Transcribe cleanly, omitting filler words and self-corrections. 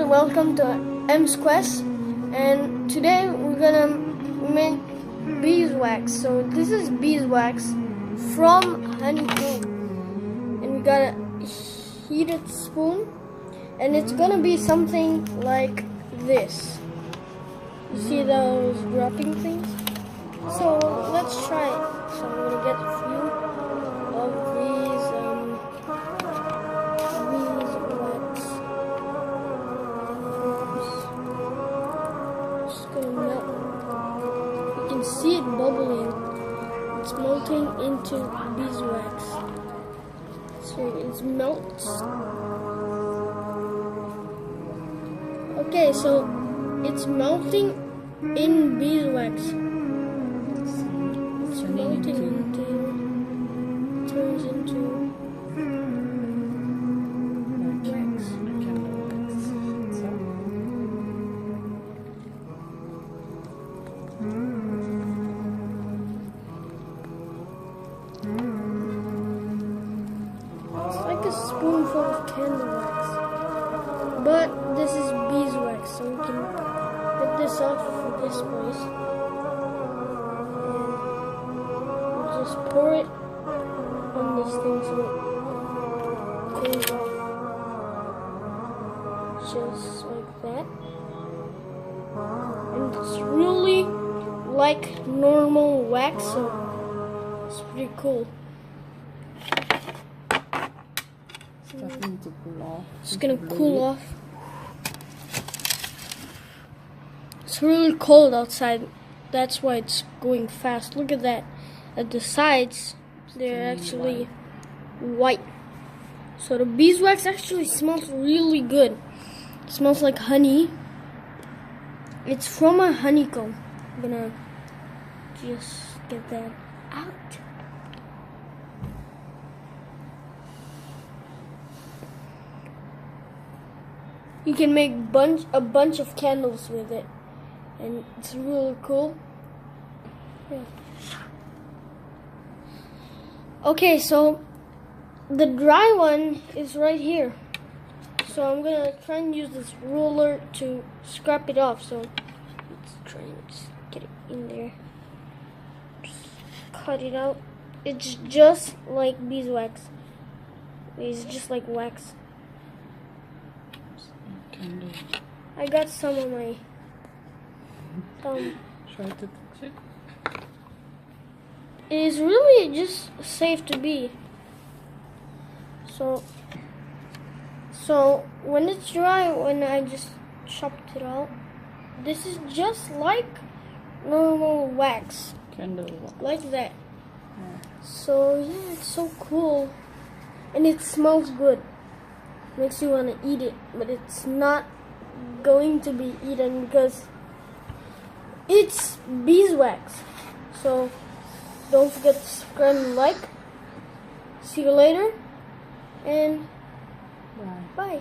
and welcome to MQUESTD, and today we're gonna make beeswax. So this is beeswax from honeycomb, and we got a heated spoon, and it's gonna be something like this. You see those dropping things? So let's try it. So I'm gonna get a few of these beeswax. Just gonna melt. You can see it bubbling. It's melting into beeswax. So it melts. Okay, so it's melting in beeswax. It's melting into, turns into wax. It's like a spoonful of candle wax, but this is beeswax, so we can get this off of this place. And just pour it on this thing so it goes off. Just like that. And it's really like normal wax, so it's pretty cool. Starting to cool off. It's gonna cool off. It's really cold outside. That's why it's going fast. Look at that. At the sides, they're actually white. So the beeswax actually smells really good. It smells like honey. It's from a honeycomb. I'm gonna just get that out. You can make a bunch of candles with it, and it's really cool. Yeah. Okay, so the dry one is right here. So I'm gonna try and use this ruler to scrape it off. So let's try and just get it in there. Just cut it out. It's just like beeswax. It's just like wax. I got some on my thumb. Try to touch it. It is really just safe to be. So when it's dry, when I just chopped it out, this is just like normal wax. Candle wax. Like that. Yeah. So yeah, it's so cool. And it smells good. Makes you want to eat it, but it's not going to be eaten because it's beeswax. So don't forget to subscribe and like. See you later, and Bye. bye.